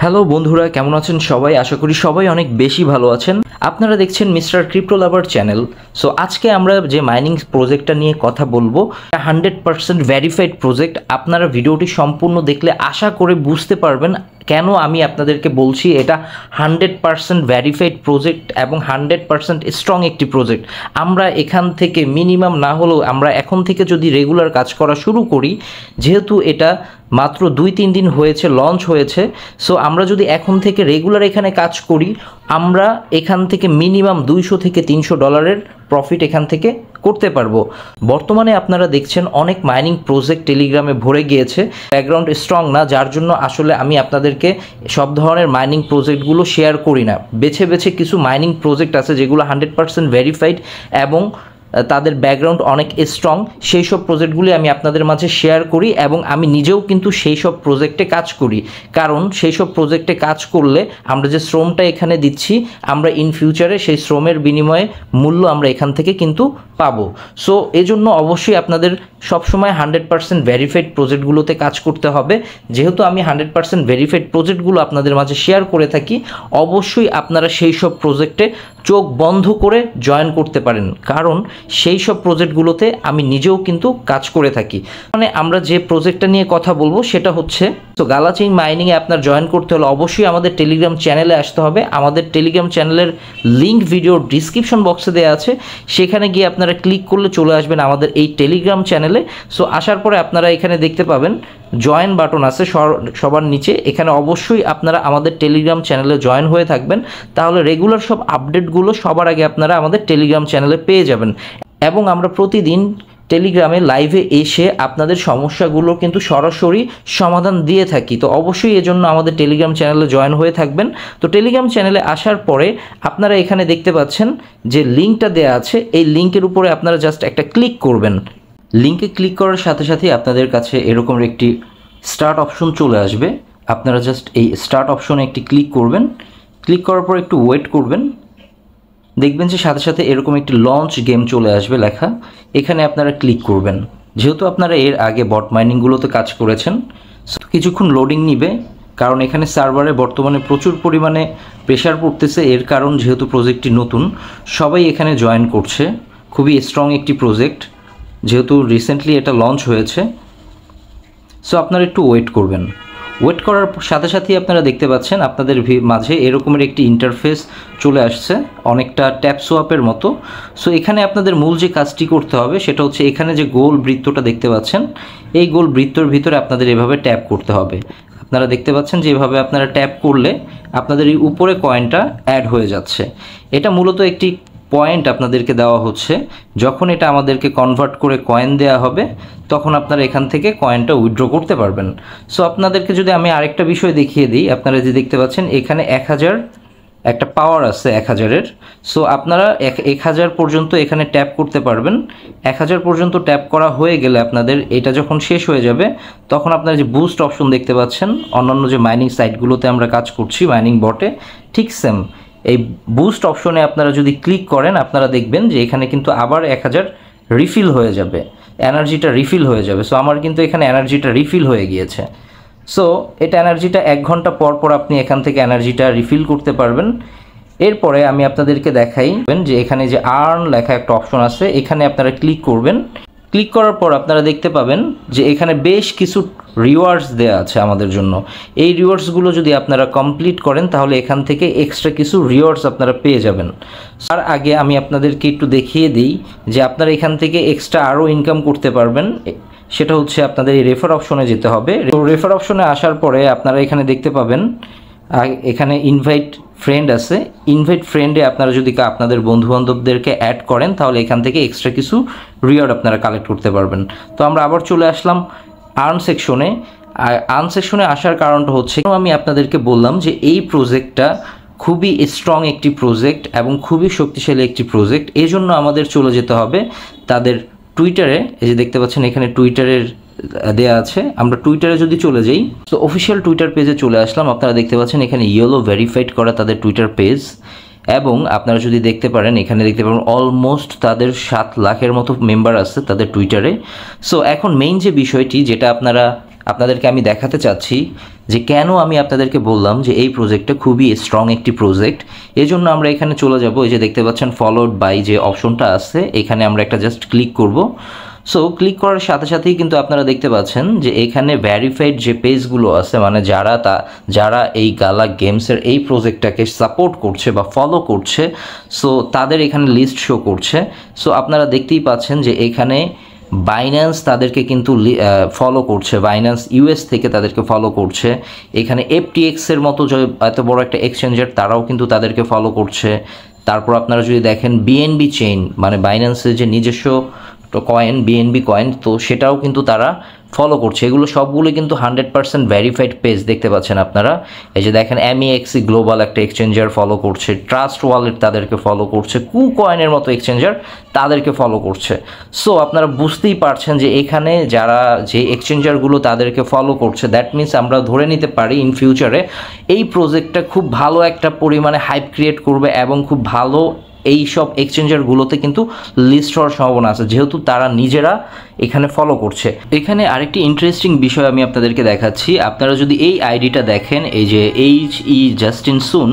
Hello বন্ধুরা, কেমন আছেন সবাই? আশা করি সবাই অনেক বেশি ভালো আছেন। আপনারা দেখছেন মিস্টার ক্রিপ্টো লাভার চ্যানেল। সো আজকে আমরা যে মাইনিং প্রজেক্টটা নিয়ে কথা বলবো, 100% ভেরিফাইড প্রজেক্ট। আপনারা ভিডিওটি সম্পূর্ণ দেখলে আশা করে বুঝতে পারবেন কেন আমি আপনাদেরকে বলছি এটা 100% ভেরিফাইড প্রজেক্ট এবং 100% স্ট্রং একটি প্রজেক্ট। আমরা এখান থেকে মিনিমাম না হলেও আমরা এখন থেকে যদি রেগুলার কাজ করা শুরু করি, যেহেতু এটা মাত্র 2-3 দিন হয়েছে লঞ্চ হয়েছে, সো আমরা যদি এখন থেকে রেগুলার এখানে কাজ করি, আমরা এখান থেকে মিনিমাম $200 থেকে $300 প্রফিট এখান থেকে করতে পারবো। বর্তমানে আপনারা দেখছেন অনেক মাইনিং প্রজেক্ট টেলিগ্রামে ভরে গিয়েছে, ব্যাকগ্রাউন্ড স্ট্রং না, যার জন্য আসলে আমি আপনাদেরকে সব ধরনের মাইনিং প্রজেক্টগুলো শেয়ার করি না। বেছে বেছে কিছু মাইনিং প্রজেক্ট আছে যেগুলো 100% ভেরিফাইড এবং তাদের ব্যাকগ্রাউন্ড অনেক স্ট্রং, সেই সব প্রজেক্টগুলি আমি আপনাদের মাঝে শেয়ার করি এবং আমি নিজেও কিন্তু সেই সব প্রজেক্টে কাজ করি। কারণ সেই সব প্রজেক্টে কাজ করলে আমরা যে শ্রমটা এখানে দিচ্ছি, আমরা ইন ফিউচারে সেই শ্রমের বিনিময়ে মূল্য আমরা এখান থেকে কিন্তু পাবো। সো এজন্য অবশ্যই আপনাদের সবসময় 100% ভেরিফাইড প্রজেক্টগুলোতে কাজ করতে হবে। যেহেতু আমি 100% ভেরিফাইড প্রজেক্টগুলো আপনাদের মাঝে শেয়ার করে থাকি, অবশ্যই আপনারা সেই সব প্রজেক্টে চোখ বন্ধ করে জয়েন করতে পারেন, কারণ সেই সব প্রজেক্টগুলোতে আমি নিজেও কিন্তু কাজ করে থাকি। মানে আমরা যে প্রজেক্টটা নিয়ে কথা বলবো সেটা হচ্ছে, তো গালাচেইন মাইনিংয়ে আপনার জয়েন করতে হলে অবশ্যই আমাদের টেলিগ্রাম চ্যানেলে আসতে হবে। আমাদের টেলিগ্রাম চ্যানেলের লিঙ্ক ভিডিওর ডিসক্রিপশন বক্সে দেওয়া আছে, সেখানে গিয়ে আপনারা ক্লিক করলে চলে আসবেন আমাদের এই টেলিগ্রাম চ্যানেলে। সো আসার পরে আপনারা এখানে দেখতে পাবেন জয়েন বাটন আছে সবার নিচে, এখানে অবশ্যই আপনারা আমাদের টেলিগ্রাম চ্যানেলে জয়েন হয়ে থাকবেন, তাহলে রেগুলার সব আপডেটগুলো সবার আগে আপনারা আমাদের টেলিগ্রাম চ্যানেলে পেয়ে যাবেন। এবং আমরা প্রতিদিন টেলিগ্রামে লাইভে এসে আপনাদের সমস্যাগুলো কিন্তু সরাসরি সমাধান দিয়ে থাকি। তো অবশ্যই এজন্য আমাদের টেলিগ্রাম চ্যানেলে জয়েন হয়ে থাকবেন। তো টেলিগ্রাম চ্যানেলে আসার পরে আপনারা এখানে দেখতে পাচ্ছেন যে লিঙ্কটা দেওয়া আছে, এই লিঙ্কের উপরে আপনারা জাস্ট একটা ক্লিক করবেন। লিঙ্কে ক্লিক করার সাথে সাথেই আপনাদের কাছে এরকম একটি স্টার্ট অপশন চলে আসবে। আপনারা জাস্ট এই স্টার্ট অপশনে একটি ক্লিক করবেন। ক্লিক করার পর একটু ওয়েট করবেন, দেখবেন যে সাথে সাথে এরকম একটি লঞ্চ গেম চলে আসবে লেখা, এখানে আপনারা ক্লিক করবেন। যেহেতু আপনারা এর আগে বট মাইনিংগুলোতে কাজ করেছেন, কিছুক্ষণ লোডিং নিবে, কারণ এখানে সার্ভারে বর্তমানে প্রচুর পরিমাণে প্রেশার পড়তেছে। এর কারণ যেহেতু প্রজেক্টটি নতুন, সবাই এখানে জয়েন করছে। খুবই স্ট্রং একটি প্রজেক্ট, যেহেতু রিসেন্টলি এটা লঞ্চ হয়েছে। সো আপনারা একটু ওয়েট করবেন। ওয়েট করার সাথে সাথেই আপনারা দেখতে পাচ্ছেন আপনাদের মাঝে এরকমের একটি ইন্টারফেস চলে আসছে, অনেকটা ট্যাপ সোয়াপের মতো। সো এখানে আপনাদের মূল যে কাজটি করতে হবে সেটা হচ্ছে, এখানে যে গোল বৃত্তটা দেখতে পাচ্ছেন, এই গোল বৃত্তর ভিতরে আপনাদের এভাবে ট্যাপ করতে হবে। আপনারা দেখতে পাচ্ছেন যে এভাবে আপনারা ট্যাপ করলে আপনাদের এই উপরে কয়েনটা অ্যাড হয়ে যাচ্ছে। এটা মূলত একটি পয়েন্ট আপনাদেরকে দেওয়া হচ্ছে, যখন এটা আমাদেরকে কনভার্ট করে কয়েন দেওয়া হবে তখন আপনারা এখান থেকে কয়েনটা উইথড্র করতে পারবেন। সো আপনাদেরকে যদি আমি আরেকটা বিষয় দেখিয়ে দিই, আপনারা যে দেখতে পাচ্ছেন এখানে 1000 একটা পাওয়ার আছে 1000-এর। সো আপনারা 1000 পর্যন্ত এখানে ট্যাপ করতে পারবেন। 1000 পর্যন্ত ট্যাপ করা হয়ে গেলে আপনাদের এটা যখন শেষ হয়ে যাবে, তখন আপনারা যে বুস্ট অপশন দেখতে পাচ্ছেন, অন্যান্য যে মাইনিং সাইটগুলোতে আমরা কাজ করছি মাইনিং বটে, ঠিক সেম এই বুস্ট অপশনে আপনারা যদি ক্লিক করেন, আপনারা দেখবেন যে এখানে কিন্তু আবার 1000 রিফিল হয়ে যাবে, এনার্জিটা রিফিল হয়ে যাবে। সো আমার কিন্তু এখানে এনার্জিটা রিফিল হয়ে গিয়েছে। সো এটা এনার্জিটা 1 ঘন্টা পর পর আপনি এখান থেকে এনার্জিটা রিফিল করতে পারবেন। এরপরে আমি আপনাদেরকে দেখাই যে এখানে যে আর্ন লেখা একটা অপশন আছে, এখানে আপনারা ক্লিক করবেন। ক্লিক করার পর আপনারা দেখতে পাবেন যে এখানে বেশ কিছু রিওয়ার্ডস দেওয়া আছে আমাদের জন্য। এই রিওয়ার্ডসগুলো যদি আপনারা কমপ্লিট করেন, তাহলে এখান থেকে এক্সট্রা কিছু রিওয়ার্ডস আপনারা পেয়ে যাবেন। তার আগে আমি আপনাদেরকে একটু দেখিয়ে দিই যে আপনারা এখান থেকে এক্সট্রা আরও ইনকাম করতে পারবেন। সেটা হচ্ছে আপনাদের এই রেফার অপশনে যেতে হবে। তো রেফার অপশনে আসার পরে আপনারা এখানে দেখতে পাবেন এখানে ইনভাইট ফ্রেন্ড আছে। ইনভাইট ফ্রেন্ডে আপনারা যদি আপনাদের বন্ধুবান্ধবদেরকে অ্যাড করেন, তাহলে এখান থেকে এক্সট্রা কিছু রিওয়ার্ড আপনারা কালেক্ট করতে পারবেন। তো আমরা আবার চলে আসলাম আর্ন সেকশনে। আর আর্ন সেকশনে আসার কারণটা হচ্ছে, আমি আপনাদেরকে বললাম যে এই প্রজেক্টটা খুবই স্ট্রং একটি প্রজেক্ট এবং খুবই শক্তিশালী একটি প্রজেক্ট। এই জন্য আমাদের চলে যেতে হবে তাদের টুইটারে। এই যে দেখতে পাচ্ছেন এখানে টুইটারের দেয়া আছে, আমরা টুইটারে যদি চলে যাই, তো অফিসিয়াল টুইটার পেজে চলে আসলাম। আপনারা দেখতে পাচ্ছেন এখানে ইয়েলো ভেরিফাইড করা তাদের টুইটার পেজ, এবং আপনারা যদি দেখতে পারেন এখানে দেখতে পারেন অলমোস্ট তাদের 7 লাখের মতো মেম্বার আছে তাদের টুইটারে। সো এখন মেইন যে বিষয়টি যেটা আপনাদেরকে আমি দেখাতে চাচ্ছি, যে কেন আমি আপনাদেরকে বললাম যে এই প্রজেক্টটা খুবই স্ট্রং একটি প্রজেক্ট। এই জন্য আমরা এখানে চলে যাব, এই যে দেখতে পাচ্ছেন ফলোড বাই যে অপশনটা আছে, এখানে আমরা একটা জাস্ট ক্লিক করব। সো ক্লিক করার সাথে সাথেই কিন্তু আপনারা দেখতে পাচ্ছেন যে এখানে ভ্যারিফাইড যে পেজগুলো আছে, মানে যারা এই গালা গেমসের এই প্রজেক্টটাকে সাপোর্ট করছে বা ফলো করছে, সো তাদের এখানে লিস্ট শো করছে। সো আপনারা দেখতেই পাচ্ছেন যে এখানে বাইন্যান্স তাদেরকে কিন্তু ফলো করছে, বাইন্যান্স ইউএস থেকে তাদেরকে ফলো করছে। এখানে এফটিএক্সের মতো যে এত বড় একটা এক্সচেঞ্জার, তারাও কিন্তু তাদেরকে ফলো করছে। তারপর আপনারা যদি দেখেন বিএনবি চেইন, মানে বাইন্যান্সের যে নিজস্ব কয়েন বিএনবি কয়েন, তো সেটাও কিন্তু তারা ফলো করছে। এগুলো সবগুলো কিন্তু 100% ভেরিফাইড পেজ দেখতে পাচ্ছেন আপনারা। এই যে দেখেন MEXC গ্লোবাল একটা এক্সচেঞ্জার ফলো করছে, ট্রাস্ট ওয়ালেট তাদেরকে ফলো করছে, কয়েনের মতো এক্সচেঞ্জার তাদেরকে ফলো করছে। সো আপনারা বুঝতেই পারছেন যে এখানে যারা যে এক্সচেঞ্জারগুলো তাদেরকে ফলো করছে, দ্যাট মিনস আমরা ধরে নিতে পারি ইন ফিউচারে এই প্রজেক্টটা খুব ভালো একটা পরিমাণে হাইপ ক্রিয়েট করবে এবং খুব ভালো এই সব এক্সচেঞ্জারগুলোতে কিন্তু লিস্ট হওয়ার সম্ভাবনা আছে, যেহেতু তারা নিজেরা এখানে ফলো করছে। এখানে আরেকটি ইন্টারেস্টিং বিষয় আমি আপনাদেরকে দেখাচ্ছি। আপনারা যদি এই আইডিটা দেখেন, এই যে HE জাস্টিন সুন,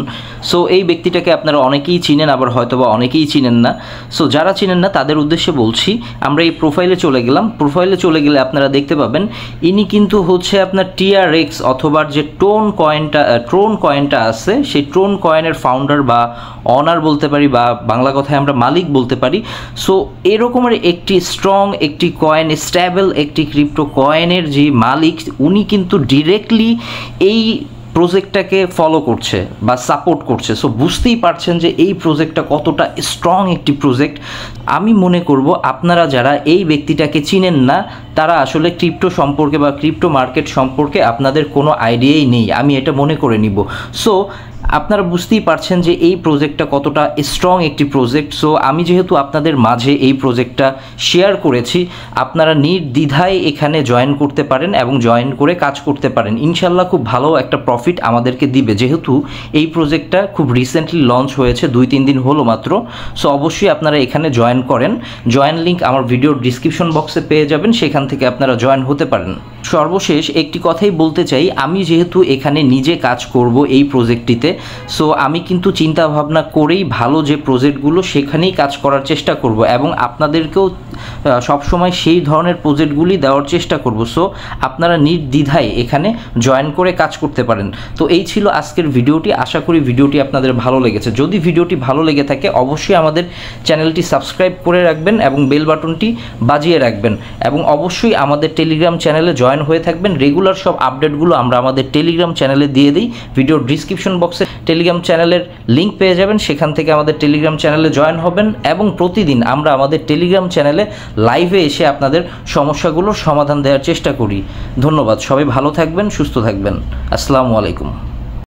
সো এই ব্যক্তিটাকে আপনারা অনেকেই চিনেন, আবার হয়তোবা অনেকেই চিনেন না। সো যারা চিনেন না তাদের উদ্দেশ্যে বলছি, আমরা এই প্রোফাইলে চলে গেলাম। প্রোফাইলে চলে গেলে আপনারা দেখতে পাবেন ইনি কিন্তু হচ্ছে আপনার TRX অথবা যে ট্রোন কয়েনটা আছে, সেই ট্রোন কয়েনের ফাউন্ডার বা অনার বলতে পারি, বা বাংলা কথায় আমরা মালিক বলতে পারি। সো এরকমের একটি স্ট্রং একটি কয়েন, স্ট্যাবল একটি ক্রিপ্টো কয়েনের যে মালিক, উনি কিন্তু ডিরেক্টলি এই প্রজেক্টটাকে ফলো করছে বা সাপোর্ট করছে। সো বুঝতেই পারছেন যে এই প্রজেক্টটা কতটা স্ট্রং একটি প্রজেক্ট। আমি মনে করব আপনারা যারা এই ব্যক্তিটাকে চিনেন না, তারা আসলে ক্রিপ্টো সম্পর্কে বা ক্রিপ্টো মার্কেট সম্পর্কে আপনাদের কোনো আইডিয়াই নেই, আমি এটা মনে করে নিব। সো আপনারা বুঝতেই পারছেন যে এই প্রজেক্টটা কতটা স্ট্রং একটি প্রজেক্ট। সো আমি যেহেতু আপনাদের মাঝে এই প্রজেক্টটা শেয়ার করেছি, আপনারা নির্দ্বিধায় এখানে জয়েন করতে পারেন এবং জয়েন করে কাজ করতে পারেন। ইনশাল্লাহ খুব ভালো একটা প্রফিট আমাদেরকে দিবে, যেহেতু এই প্রজেক্টটা খুব রিসেন্টলি লঞ্চ হয়েছে, 2-3 দিন হলো মাত্র। সো অবশ্যই আপনারা এখানে জয়েন করেন। জয়েন লিঙ্ক আমার ভিডিওর ডিসক্রিপশন বক্সে পেয়ে যাবেন, সেখান থেকে আপনারা জয়েন হতে পারেন। সর্বশেষ একটি কথাই বলতে চাই, আমি যেহেতু এখানে নিজে কাজ করব এই প্রজেক্টটিতে, সো আমি কিন্তু চিন্তা ভাবনা করেই ভালো যে প্রজেক্টগুলো সেখানেই কাজ করার চেষ্টা করব এবং আপনাদেরকেও সবসময় সেই ধরনের প্রজেক্টগুলি দেওয়ার চেষ্টা করব। সো আপনারা নির্দ্বিধায় এখানে জয়েন করে কাজ করতে পারেন। তো এই ছিল আজকের ভিডিওটি। আশা করি ভিডিওটি আপনাদের ভালো লেগেছে। যদি ভিডিওটি ভালো লেগে থাকে অবশ্যই আমাদের চ্যানেলটি সাবস্ক্রাইব করে রাখবেন এবং বেল বাটনটি বাজিয়ে রাখবেন, এবং অবশ্যই আমাদের টেলিগ্রাম চ্যানেলে জয়েন হয়ে থাকবেন। রেগুলার সব আপডেটগুলো আমরা আমাদের টেলিগ্রাম চ্যানেলে দিয়ে দিই। ভিডিওর ডিসক্রিপশন বক্সে টেলিগ্রাম চ্যানেলের লিঙ্ক পেয়ে যাবেন, সেখান থেকে আমাদের টেলিগ্রাম চ্যানেলে জয়েন হবেন এবং প্রতিদিন আমরা আমাদের টেলিগ্রাম চ্যানেলে লাইভে এসে আপনাদের সমস্যাগুলোর সমাধান দেওয়ার চেষ্টা করি। ধন্যবাদ। সবাই ভালো থাকবেন, সুস্থ থাকবেন। আসসালামু আলাইকুম।